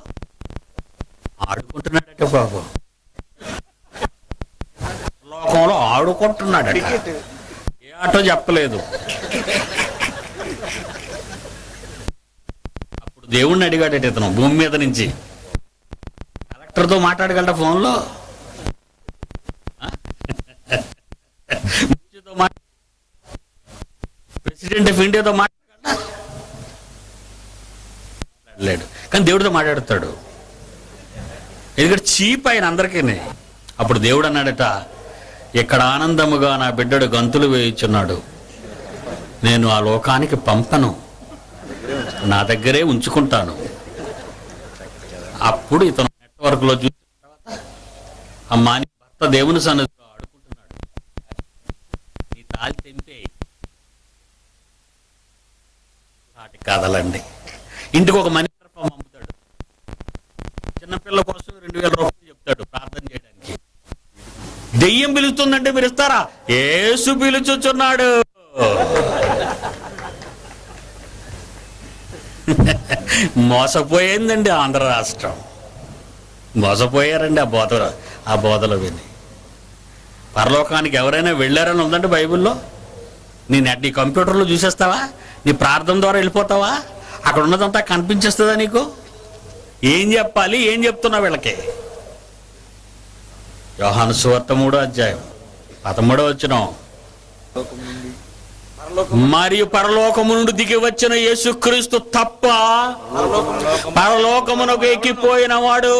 ఆడుకుంటున్నాడట బాబు. లోకంలో ఆడుకుంటున్నాడట. ఏ ఆటో చెప్పలేదు. అప్పుడు దేవుణ్ణి అడిగాడట ఇతను భూమి మీద నుంచి. కలెక్టర్తో మాట్లాడగలట ఫోన్లో, ప్రెసిడెంట్ ఆఫ్ ఇండియాతో మాట్లాడలేడు, కానీ దేవుడితో మాట్లాడతాడు. ఎందుకంటే చీప్ ఆయన అందరికీ. అప్పుడు దేవుడు అన్నాడట, ఇక్కడ ఆనందముగా నా బిడ్డడు గంతులు వేయుచున్నాడు, నేను ఆ లోకానికి పంపను, నా దగ్గరే ఉంచుకుంటాను. అప్పుడు ఇతను నెట్వర్క్లో చూసిన తర్వాత, అమ్మా నీ భర్త దేవుని సన్నిధిలో ఆడుకుంటున్నాడు, నీ తాళి తెంపే వాటి కదలండి. ఇంటికి ఒక మనీ పంపుతాడు, చిన్నపిల్ల కోసం 2000 రూపాయలు చెప్తాడు ప్రార్థన చేయడానికి. దెయ్యం పిలుస్తుందంటే మీరు ఇస్తారా? యేసు పిలుచుచున్నాడు. మోసపోయిందండి ఆంధ్ర రాష్ట్రం, మోసపోయారండి ఆ బోధలో విని. పరలోకానికి ఎవరైనా వెళ్ళారని ఉందంటే బైబిల్లో? నీ కంప్యూటర్లో చూసేస్తావా? నీ ప్రార్థన ద్వారా వెళ్ళిపోతావా? అక్కడ ఉన్నదంతా కనిపించేస్తుందా నీకు? ఏం చెప్పాలి, ఏం చెప్తున్నావు వీళ్ళకి? యోహాను సువార్త 3:13 మరియు పరలోకము నుండి దిగి వచ్చిన యేసుక్రీస్తు తప్ప పరలోకమునకు ఎక్కిపోయిన వాడు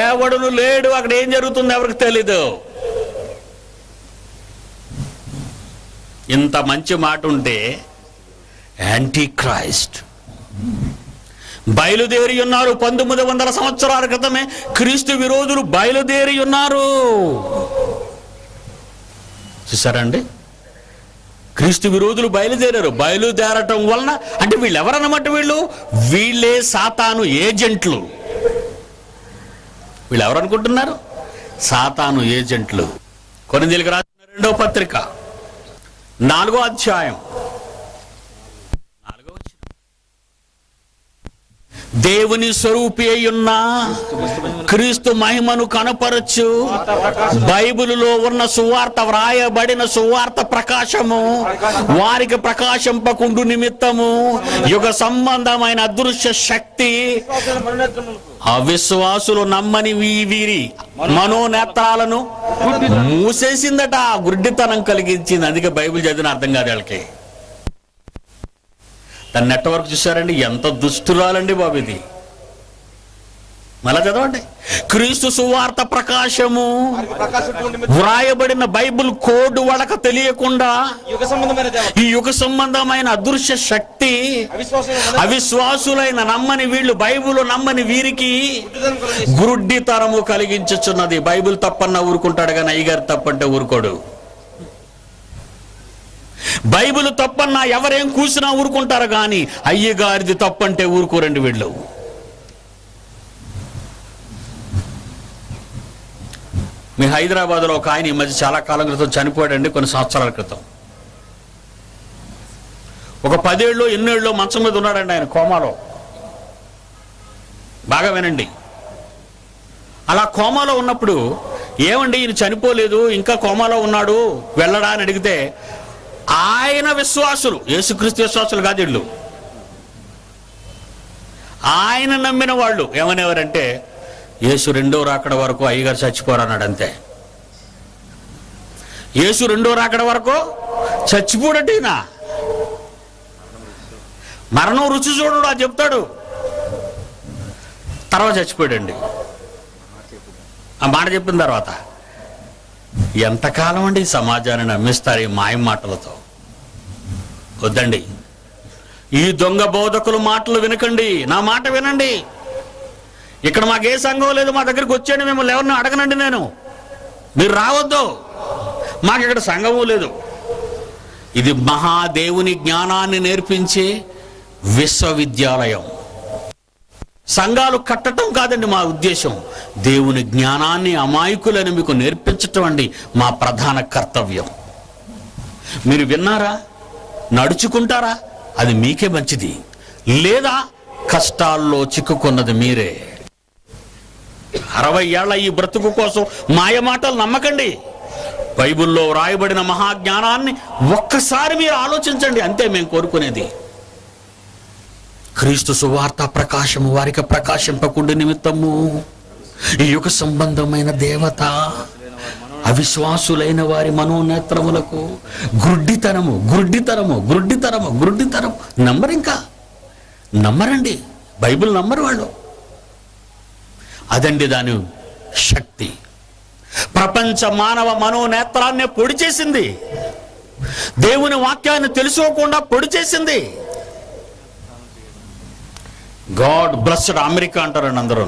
ఎవడును లేడు. అక్కడ ఏం జరుగుతుందో ఎవరికి తెలీదు. ఇంత మంచి మాట ఉంటే యాంటీ క్రైస్ట్ బయలుదేరి ఉన్నారు. 1900 సంవత్సరాల క్రితమే క్రీస్తు విరోధులు బయలుదేరి ఉన్నారు. చూసారండి, క్రీస్తు విరోధులు బయలుదేరారు. బయలుదేరటం వలన అంటే వీళ్ళు ఎవరన్నమాట? వీళ్ళే సాతాను ఏజెంట్లు. వీళ్ళు ఎవరనుకుంటున్నారు? సాతాను ఏజెంట్లు. కొరింథీయులకు రాసిన 2వ పత్రిక 4వ అధ్యాయం 4వ వచనం, దేవుని స్వరూపి అయ్యున్న క్రీస్తు మహిమను కనపరచు బైబిలులో ఉన్న సువార్త, వ్రాయబడిన సువార్త ప్రకాశము వారికి ప్రకాశింపకుండు నిమిత్తము యుగ సంబంధమైన అదృశ్య శక్తి అవిశ్వాసులు నమ్మని వీరి మనోనేత్రాలను మూసేసిందట, గుడ్డితనం కలిగించింది. అందుకే బైబిల్ చదివిన అర్థం కాదు వాళ్ళకి. దాని నెట్వర్క్ చూసారండి, ఎంత దుస్తురాలండి బాబు ఇది. మళ్ళా చదవండి. క్రీస్తు సువార్త ప్రకాశము వ్రాయబడిన బైబిల్ కోడ్ వాళ్ళకి తెలియకుండా ఈ యుగ సంబంధమైన అదృశ్య శక్తి అవిశ్వాసులైన నమ్మని వీళ్ళు, బైబిల్ నమ్మని వీరికి గుడ్డితనము కలిగించుచున్నది. బైబిల్ తప్పన్నా ఊరుకుంటాడు కానీ అయ్యగారు తప్పంటే ఊరుకోడు. బైబిల్ తప్పన్నా ఎవరేం కూసినా ఊరుకుంటారు కానీ అయ్యగారిది తప్పంటే ఊరుకోరండి వీళ్ళు. మీ హైదరాబాద్లో ఒక ఆయన ఈ మధ్య చాలా కాలం క్రితం చనిపోయాడండి, కొన్ని సంవత్సరాల క్రితం. ఒక 10 ఏళ్ళు 8 ఏళ్ళు మంచం మీద ఉన్నాడండి ఆయన, కోమాలో. బాగా వినండి. అలా కోమాలో ఉన్నప్పుడు, ఏమండి ఈయన చనిపోలేదు ఇంకా కోమాలో ఉన్నాడు వెళ్ళడా అని అడిగితే, ఆయన విశ్వాసులు, యేసుక్రీస్తు విశ్వాసులు కాదు వీళ్ళు, ఆయన నమ్మిన వాళ్ళు ఏమనేవారంటే, యేసు 2వ రాకడ వరకు అయ్యగారు చచ్చిపోరన్నాడు అంతే. యేసు 2వ రాకడ వరకు చచ్చిపోడటేనా, మరణం రుచి చూడడు అది చెప్తాడు. తర్వాత చచ్చిపోయాడండి. ఆ మాట చెప్పిన తర్వాత ఎంతకాలం అండి ఈ సమాజాన్ని నమ్మిస్తారు ఈ మాయ మాటలతో? వద్దండి, ఈ దొంగ బోధకుల మాటలు వినకండి, నా మాట వినండి. ఇక్కడ మాకు ఏ సంఘం లేదు, మా దగ్గరికి వచ్చేయండి, మిమ్మల్ని ఎవరిని అడగనండి నేను, మీరు రావద్దు, మాకు ఇక్కడ సంఘము లేదు. ఇది మహాదేవుని జ్ఞానాన్ని నేర్పించే విశ్వవిద్యాలయం. సంఘాలు కట్టడం కాదండి మా ఉద్దేశం, దేవుని జ్ఞానాన్ని అమాయకులను మీకు నేర్పించటం అండి మా ప్రధాన కర్తవ్యం. మీరు విన్నారా, నడుచుకుంటారా, అది మీకే మంచిది. లేదా కష్టాల్లో చిక్కుకున్నది మీరే. 60 ఏళ్ల ఈ బ్రతుకు కోసం మాయ మాటలు నమ్మకండి. బైబిల్లో రాయబడిన మహాజ్ఞానాన్ని ఒక్కసారి మీరు ఆలోచించండి, అంతే మేము కోరుకునేది. క్రీస్తు సువార్త ప్రకాశము వారికి ప్రకాశింపకుండు నిమిత్తము ఈ యుగ సంబంధమైన దేవత అవిశ్వాసులైన వారి మనోనేత్రములకు గుడ్డితనము గుడ్డితనము గుడ్డితనము గుడ్డితనము. ఇంకా నమ్మరండి, బైబిల్ నమ్మరు వాళ్ళు. అదండి దాని శక్తి. ప్రపంచ మానవ మనోనేత్రాన్ని పొడి చేసింది. దేవుని వాక్యాన్ని తెలుసుకోకుండా పొడి చేసింది. గాడ్ బ్లెస్డ్ అమెరికా అంటారండి అందరూ.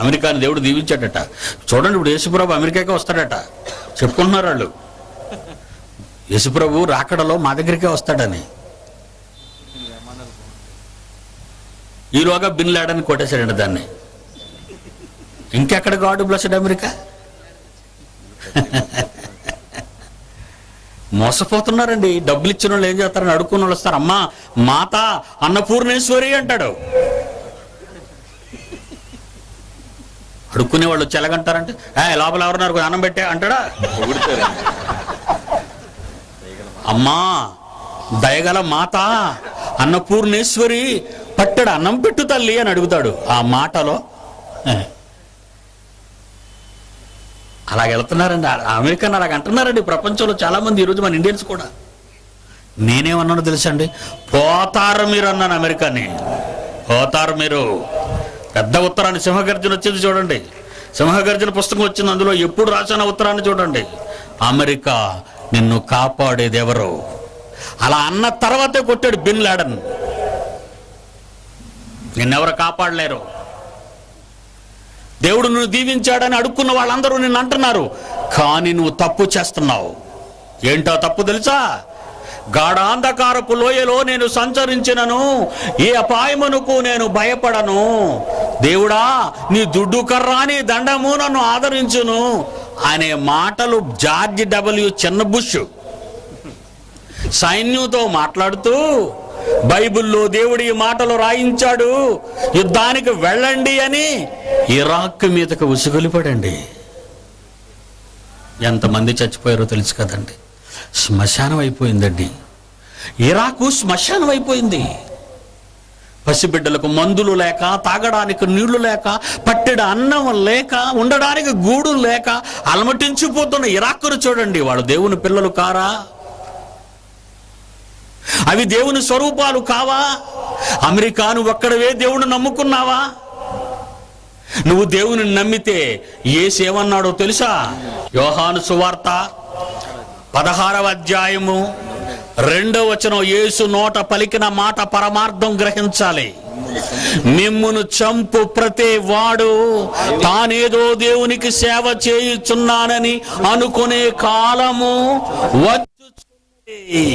అమెరికాని దేవుడు దీవించాడట. చూడండి, ఇప్పుడు యేసుప్రభు అమెరికాకే వస్తాడట, చెప్పుకుంటున్నారు వాళ్ళు. యేసుప్రభు రాకడలో మా దగ్గరికే వస్తాడని. ఈలోగా బిన్ లాడెన్ కొట్టేశాడండి దాన్ని. ఇంకెక్కడ గాడ్ బ్లెస్డ్ అమెరికా? మోసపోతున్నారండి. డబ్బులు ఇచ్చిన వాళ్ళు ఏం చేస్తారని అడుక్కున్న వాళ్ళు వస్తారు. అమ్మా మాత అన్నపూర్ణేశ్వరి అంటాడు. అడుక్కునే వాళ్ళు వచ్చి ఎలాగంటారంటే, లోపల ఎవరున్నారు అన్నం పెట్టే అంటాడా? అమ్మా దయగల మాత అన్నపూర్ణేశ్వరి పట్టడు అన్నం పెట్టు తల్లి అని అడుగుతాడు. ఆ మాటలో అలాగ వెళ్తున్నారండి. అమెరికన్ అలాగ అంటున్నారండి ప్రపంచంలో చాలా మంది, ఈరోజు మన ఇండియన్స్ కూడా. నేనేమన్నానో తెలుసండి, పోతారు మీరు అన్నాను. అమెరికాని పోతారు మీరు. పెద్ద ఉత్తరాన్ని సింహగర్జన వచ్చింది చూడండి. సింహగర్జన పుస్తకం వచ్చింది, అందులో ఎప్పుడు రాసిన ఉత్తరాన్ని చూడండి. అమెరికా నిన్ను కాపాడేది ఎవరు? అలా అన్న తర్వాతే కొట్టాడు బిన్ లాడెన్. నిన్నెవరు కాపాడలేరు. దేవుడు నువ్వు దీవించాడని అడుక్కున్న వాళ్ళందరూ నిన్ను అంటున్నారు, కానీ నువ్వు తప్పు చేస్తున్నావు. ఏంటో తప్పు తెలుసా? గాఢాంధకారపు లోయలో నేను సంచరించినను ఏ అపాయమునకు నేను భయపడను. దేవుడా నీ దుడ్డు కర్రాని దండము నన్ను ఆదరించును అనే మాటలు జార్జ్ డబ్ల్యూ చిన్నబుష్ సైన్యంతో మాట్లాడుతూ బైబిల్లో దేవుడి మాటలు రాయించాడు, యుద్ధానికి వెళ్ళండి అని ఇరాక్ మీదకు ఉసుగొలిపడండి. ఎంతమంది చచ్చిపోయారో తెలుసు కదండి. శ్మశానం అయిపోయిందండి. ఇరాకు శ్మశానం అయిపోయింది. పసిబిడ్డలకు మందులు లేక, తాగడానికి నీళ్లు లేక, పట్టెడు అన్నం లేక, ఉండడానికి గూడు లేక అలమటించిపోతున్న ఇరాకును చూడండి. వాళ్ళు దేవుని పిల్లలు కారా? అవి దేవుని స్వరూపాలు కావా? అమెరికాను ఒక్కడవే దేవుని నమ్ముకున్నావా? నువ్వు దేవుని నమ్మితే యేసు ఏమన్నాడో తెలుసా? యోహాను సువార్త 16వ అధ్యాయము 2వ వచనం. యేసు నోట పలికిన మాట పరమార్థం గ్రహించాలి. మిమ్మును చంపు ప్రతి వాడు తానేదో దేవునికి సేవ చేయుచున్నానని అనుకునే కాలము వచ్చుచున్నది.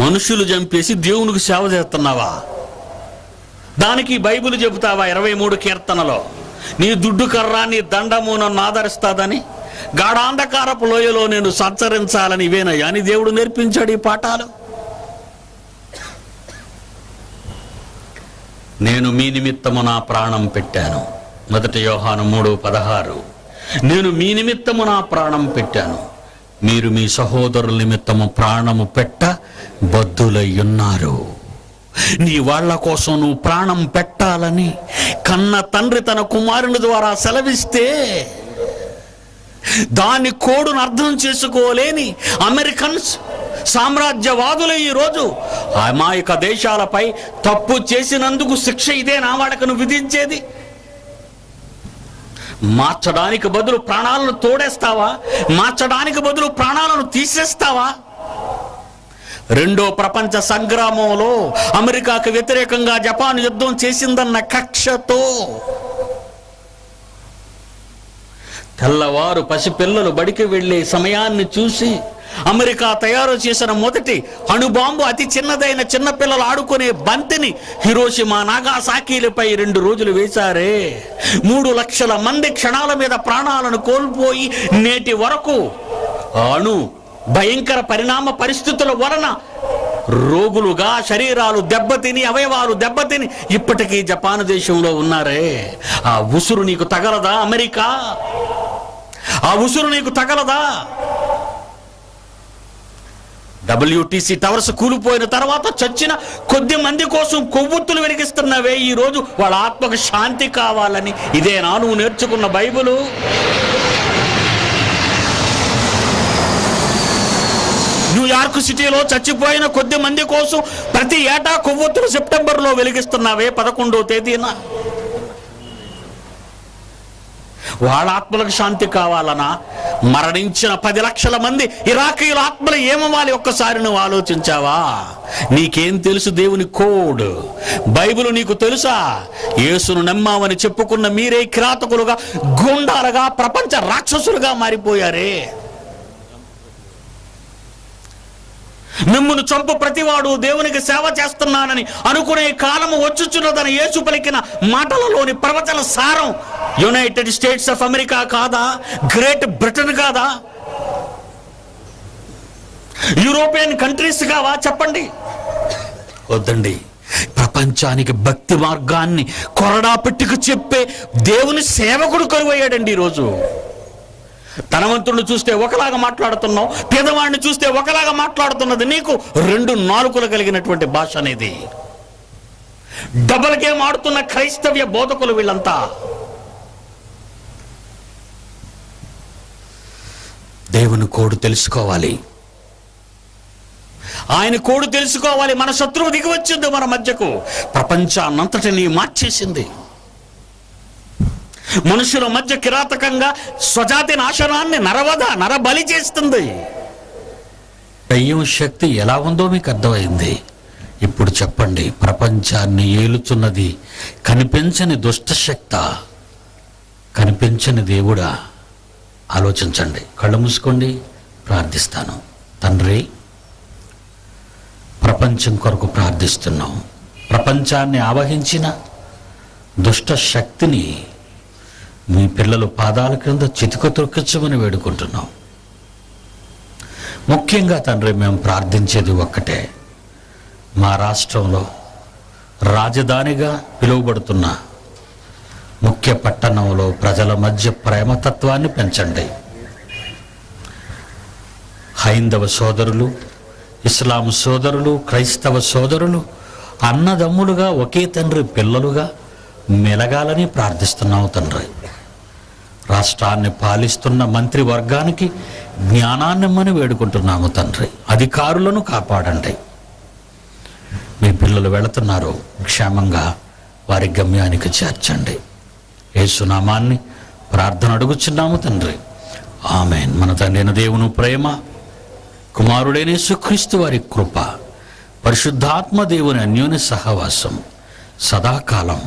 మనుషులు చంపేసి దేవునికి సేవ చేస్తున్నావా? దానికి బైబిల్ చెబుతావా 23 కీర్తనలో, నీ దుడ్డు కర్ర నీ దండము నన్ను ఆదరిస్తాదని, గాఢాంధకారపు లోయలో నేను సంచరించాలని ఇవేనయ్యా అని దేవుడు నేర్పించాడు ఈ పాఠాలు. నేను మీ నిమిత్తము నా ప్రాణం పెట్టాను. 1 యోహాను 3:16. నేను మీ నిమిత్తము నా ప్రాణం పెట్టాను, మీరు మీ సహోదరుల నిమిత్తము ప్రాణము పెట్ట బద్దులయ్యున్నారు. నీ వాళ్ళ కోసం నువ్వు ప్రాణం పెట్టాలని కన్న తండ్రి తన కుమారుని ద్వారా సెలవిస్తే దాని కోడును అర్థం చేసుకోలేని అమెరికన్స్ సామ్రాజ్యవాదులు ఈరోజు అమాయక దేశాలపై తప్పు చేసినందుకు శిక్ష ఇదేనా వాడకను విధించేది? మార్చడానికి బదులు ప్రాణాలను తోడేస్తావా? మార్చడానికి బదులు ప్రాణాలను తీసేస్తావా? రెండో ప్రపంచ సంగ్రామంలో అమెరికాకు వ్యతిరేకంగా జపాన్ యుద్ధం చేసిందన్న కక్షతో తెల్లవారు పసిపిల్లలు బడికి వెళ్లే సమయాన్ని చూసి అమెరికా తయారు చేసిన మొదటి అణుబాంబు అతి చిన్నదైన చిన్నపిల్లలు ఆడుకునే బంతిని హిరోషిమా నాగాసాకీలపై 2 రోజులు వేశారే. 3 లక్షల మంది క్షణాల మీద ప్రాణాలను కోల్పోయి నేటి వరకు అణు భయంకర పరిణామ పరిస్థితుల వలన రోగులుగా శరీరాలు దెబ్బతిని అవయవాలు దెబ్బతిని ఇప్పటికీ జపాన్ దేశంలో ఉన్నారే. ఆ ఉసురు నీకు తగలదా అమెరికా? ఆ ఉసురు నీకు తగలదా? WTC టవర్స్ కూలిపోయిన తర్వాత చచ్చిన కొద్ది మంది కోసం కొవ్వొత్తులు వెలిగిస్తున్నావే ఈరోజు వాళ్ళ ఆత్మకు శాంతి కావాలని. ఇదేనా నువ్వు నేర్చుకున్న బైబిలు? న్యూయార్క్ సిటీలో చచ్చిపోయిన కొద్ది మంది కోసం ప్రతి ఏటా కొవ్వొత్తులు సెప్టెంబర్లో వెలిగిస్తున్నావే 11వ తేదీన. వాళ్ళ ఆత్మలకు శాంతి కావాలనా? మరణించిన 10 లక్షల మంది ఇరాకీయుల ఆత్మలు ఏమవ్వాలి ఒక్కసారి నువ్వు ఆలోచించావా? నీకేం తెలుసు దేవుని కోడ్? బైబిల్ నీకు తెలుసా? యేసును నమ్మామని చెప్పుకున్న మీరే కిరాతకులుగా, గుండాలుగా, ప్రపంచ రాక్షసులుగా మారిపోయారే. మిమ్మును చంపు ప్రతివాడు దేవునికి సేవ చేస్తున్నానని అనుకునే కాలము వచ్చుచున్నదని యేసు పలికిన మాటలలోని ప్రవచన సారం యునైటెడ్ స్టేట్స్ ఆఫ్ అమెరికా కాదా? గ్రేట్ బ్రిటన్ కాదా? యూరోపియన్ కంట్రీస్ కావా? చెప్పండి. వద్దండి. ప్రపంచానికి భక్తి మార్గాన్ని కొరడా పెట్టుకు చెప్పే దేవుని సేవకుడు కరువయ్యాడండి ఈరోజు. ధనవంతుడిని చూస్తే ఒకలాగా మాట్లాడుతున్నావు, పేదవాడిని చూస్తే ఒకలాగా మాట్లాడుతున్నది నీకు 2 నాలుకలు కలిగినటువంటి భాష అనేది. డబల్ గేమ్ ఆడుతున్న క్రైస్తవ్య బోధకులు వీళ్ళంతా. దేవుని కోడు తెలుసుకోవాలి, ఆయన కోడు తెలుసుకోవాలి. మన శత్రువు దిగి వచ్చింది మన మధ్యకు, ప్రపంచాన్నంతటినీ మార్చేసింది. మనుషుల మధ్య కిరాతకంగా స్వజాతి నాశనాన్ని నరబలి చేస్తుంది. దయ్యం శక్తి ఎలా ఉందో మీకు అర్థమైంది. ఇప్పుడు చెప్పండి, ప్రపంచాన్ని ఏలుతున్నది కనిపించని దుష్ట శక్తి, కనిపించని దేవుడా? ఆలోచించండి. కళ్ళు మూసుకోండి, ప్రార్థిస్తాను. తండ్రి, ప్రపంచం కొరకు ప్రార్థిస్తున్నాం. ప్రపంచాన్ని ఆవహించిన దుష్ట శక్తిని మీ పిల్లలు పాదాల క్రింద చితిక తొక్కించమని వేడుకుంటున్నాం. ముఖ్యంగా తండ్రి, మేము ప్రార్థించేది ఒక్కటే, మా రాష్ట్రంలో రాజధానిగా పిలువబడుతున్న ముఖ్య పట్టణంలో ప్రజల మధ్య ప్రేమతత్వాన్ని పెంచండి. హైందవ సోదరులు, ఇస్లాం సోదరులు, క్రైస్తవ సోదరులు అన్నదమ్ములుగా ఒకే తండ్రి పిల్లలుగా మెలగాలని ప్రార్థిస్తున్నావు తండ్రి. రాష్ట్రాన్ని పాలిస్తున్న మంత్రివర్గానికి జ్ఞానాన్నిమ్మని వేడుకుంటున్నాము తండ్రి. అధికారులను కాపాడండి. మీ పిల్లలు వెళుతున్నారు, క్షేమంగా వారి గమ్యానికి చేర్చండి. యేసు నామాన్ని ప్రార్థన అడుగుచున్నాము తండ్రి. ఆమేన్. మన తండ్రి అయిన దేవుని ప్రేమ, కుమారుడైన యేసుక్రీస్తు వారి కృప, పరిశుద్ధాత్మ దేవుని అన్యోన్య సహవాసం సదాకాలం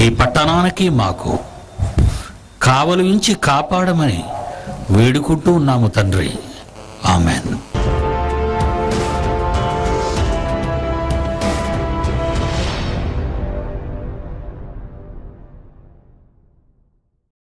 ఈ పట్టణానికి మాకు కావలి ఉంచి కాపాడమని వేడుకుంటూ ఉన్నాము తండ్రి. ఆమెన్.